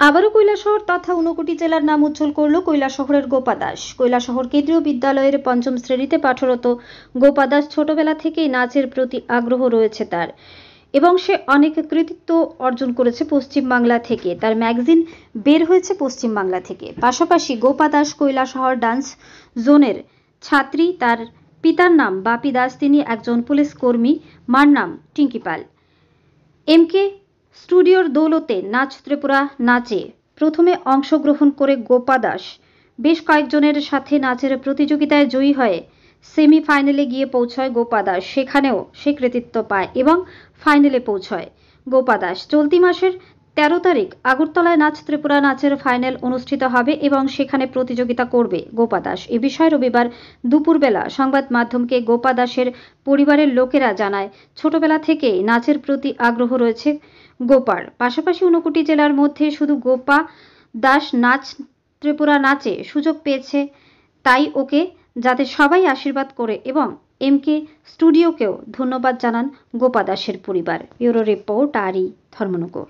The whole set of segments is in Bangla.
আবারও কৈলাসহর তথা ঊনকোটি জেলার নাম উজ্জ্বল করল কৈলাসহরের গোপা দাস। কৈলাসহর কেন্দ্রীয় বিদ্যালয়ের পঞ্চম শ্রেণীতে পাঠরত গোপা দাস ছোটবেলা থেকেই নাচের প্রতি আগ্রহ রয়েছে তার, এবং সে অনেক কৃতিত্ব অর্জন করেছে পশ্চিমবাংলা থেকে। তার ম্যাগাজিন বের হয়েছে পশ্চিমবাংলা থেকে। পাশাপাশি গোপা দাস কৈলাসহর ডান্স জোনের ছাত্রী। তার পিতার নাম বাপি দাস, তিনি একজন পুলিশ কর্মী। মার নাম টিঙ্কি পাল। এমকে স্টুডিওর দৌলতে নাচ ত্রিপুরা নাচে প্রথমে অংশগ্রহণ করে গোপা দাস বেশ কয়েকজনের সাথে নাচের প্রতিযোগিতায় জয়ী হয়ে সেমিফাইনালে গিয়ে পৌঁছয় গোপা দাস। সেখানেও সে কৃতিত্ব পায় এবং ফাইনালে পৌঁছয় গোপা দাস। চলতি মাসের 13 তারিখ আগরতলায় নাচ ত্রিপুরা নাচের ফাইনাল অনুষ্ঠিত হবে এবং সেখানে প্রতিযোগিতা করবে গোপা দাস। এ বিষয়ে রবিবার দুপুরবেলা সংবাদ মাধ্যমকে গোপা দাসের পরিবারের লোকেরা জানায়, ছোটবেলা থেকেই নাচের প্রতি আগ্রহ রয়েছে গোপার। পাশাপাশি ঊনকোটি জেলার মধ্যে শুধু গোপা দাস নাচ ত্রিপুরা নাচে সুযোগ পেয়েছে, তাই ওকে যাতে সবাই আশীর্বাদ করে এবং এমকে স্টুডিওকেও ধন্যবাদ জানান গোপা দাসের পরিবার। ব্যুরো রিপোর্ট আরই ধর্মনগর।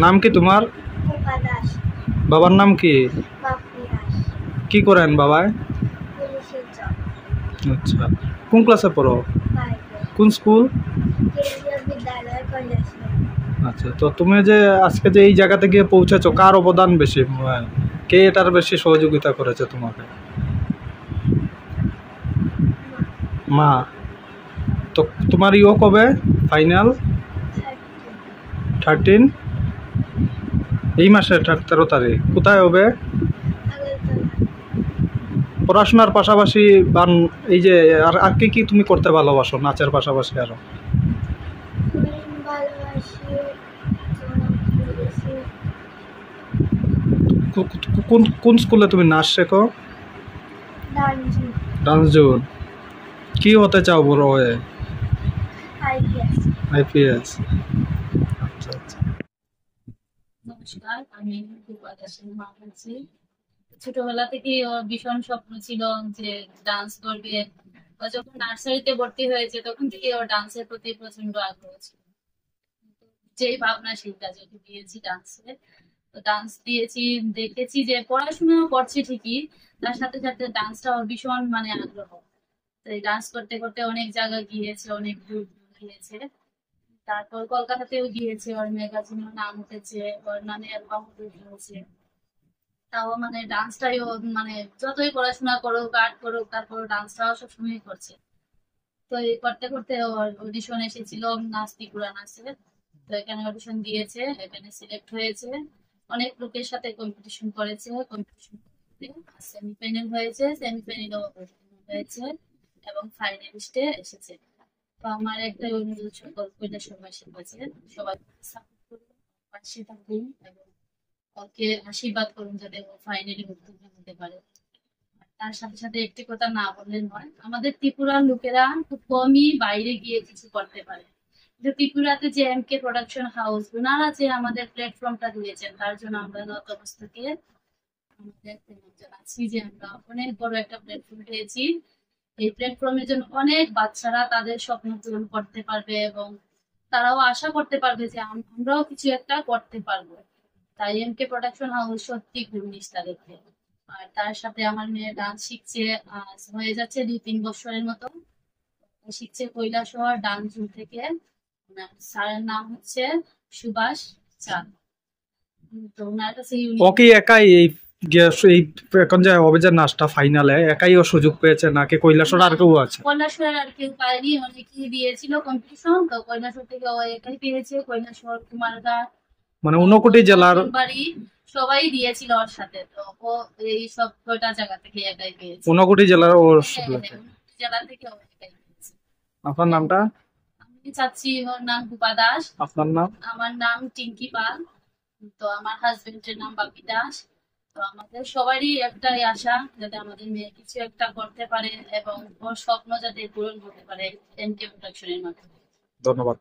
নাম কি তোমার? গোপা দাস। বাবার নাম কি? বাপি দাস। কি করেন বাবাই? পুলিশের জব। আচ্ছা, কোন ক্লাসে পড়ো? বাইরে। কোন স্কুল? কেন্দ্রীয় বিদ্যালয় কৈলাসহর। আচ্ছা, তো তুমি যে আজকে যে এই জায়গাতে গিয়ে পৌঁছেছো, কার অবদান বেশি? কে এটার বেশি সহযোগিতা করেছে তোমাকে? মা। তো তোমার ইও কবে ফাইনাল? 13 এই মাসে 13 তারিখ। কোথায় হবে? পড়াশোনার পাশাপাশি গান, এই যে আর কি কি তুমি করতে ভালোবাসো নাচের পাশাপাশি? আরো কোন কোন স্কুলে তুমি নাচ শেখো? Dance zone. কি হতে চাও বড় হয়ে? আইপিএস। আচ্ছা আচ্ছা। নমস্কার, আমি গোপা দাসের মা বলছি। ছোটবেলা থেকে ওর ভীষণ স্বপ্ন ছিল যে ডান্স করবে। ও যখন নার্সারিতে ভর্তি হয়েছে তখন থেকে ওর ডান্সের প্রতি প্রচন্ড আগ্রহ ছিল। যেই ভাবনা সেটা যেহেতু দিয়েছি ডান্সে, তো ডান্স দিয়েছি, দেখেছি যে পড়াশোনাও করছে ঠিকই, তার সাথে সাথে ডান্সটা ওর ভীষণ আগ্রহ। তো এই ডান্স করতে করতে অনেক জায়গায় গিয়েছে, অনেক দূর গিয়েছে। তারপর কলকাতাতেও গিয়েছে, ওর ম্যাগাজিনেও নাম উঠেছে, ওর নামে অ্যালবাম হয়েছে। তাও ডান্সটাই ও যতই পড়াশোনা করুক আর্ট করুক, তারপর ডান্সটাও সবসময় করছে। তো এই করতে করতে ওর অডিশন এসেছিল নাচ ত্রিপুরা নাচে। তো এখানে অডিশন দিয়েছে, এখানে সিলেক্ট হয়েছে, অনেক লোকের সাথে কম্পিটিশন করেছে। কম্পিটিশন সেমিফাইনাল হয়েছে, সেমিফাইনালও হয়েছে এবং ফাইনালিস্টে এসেছে। তো আমার একটা অনুরোধ সকল কৈলাসবাসীর কাছে, সবাই সাপোর্ট করুন, পাশে থাকুন এবং ওকে আশীর্বাদ করুন যাতে ও ফাইনালি উত্তীর্ণ হতে পারে। তার সাথে সাথে একটি কথা না বললে নয়, আমাদের ত্রিপুরার লোকেরা খুব কমই বাইরে গিয়ে কিছু করতে পারে। কিন্তু ত্রিপুরাতে যে এমকে প্রোডাকশন হাউস, ওনারা যে আমাদের প্ল্যাটফর্মটা দিয়েছেন, তার জন্য আমরা নতমস্তকে আমাদের জানাচ্ছি যে আমরা অনেক বড় একটা প্ল্যাটফর্ম পেয়েছি। এই প্ল্যাটফর্মের জন্য অনেক বাচ্চারা তাদের স্বপ্ন পূরণ করতে পারবে এবং তারাও আশা করতে পারবে যে আমরাও কিছু একটা করতে পারবো। তাই এমকে প্রোডাকশন হাউস সত্যি খুব নিষ্ঠা দেখে। আর তার সাথে আমার মেয়ে ডান্স শিখছে, হয়ে যাচ্ছে 2-3 বছরের মতো। শিখছে কৈলাসহর ডান্স জুন থেকে। স্যারের নাম হচ্ছে সুভাষ চাঁদ। তো ওনার কাছে ওকে একাই এই এখন যে অভিযান নাচটা ফাইনালে একাই ও সুযোগ পেয়েছে নাকি কৈলাসহর আর কেউ আছে? কৈলাসহর আর কেউ পায়নি, অনেকেই দিয়েছিল কম্পিটিশন, তো কৈলাসহর থেকে ও একাই পেয়েছে। কৈলাসহর, কুমারঘাট, ঊনকোটি জেলার বাড়ি সবাই দিয়েছিল ওর সাথে। তো ও এই সব কয়টা জায়গা থেকে একাই পেয়েছে। ঊনকোটি জেলার ওর জেলা থেকে ও একাই পেয়েছে। আপনার নামটা? আমি চাচ্ছি, ওর নাম গোপা দাস। আপনার নাম? আমার নাম টিঙ্কি পাল। তো আমার হাজবেন্ডের নাম বাপি দাস। তো আমাদের সবারই একটাই আশা যাতে আমাদের মেয়ে কিছু একটা করতে পারে এবং ওর স্বপ্ন যাতে পূরণ করতে পারে এমকে প্রোডাকশনের মাধ্যমে। ধন্যবাদ।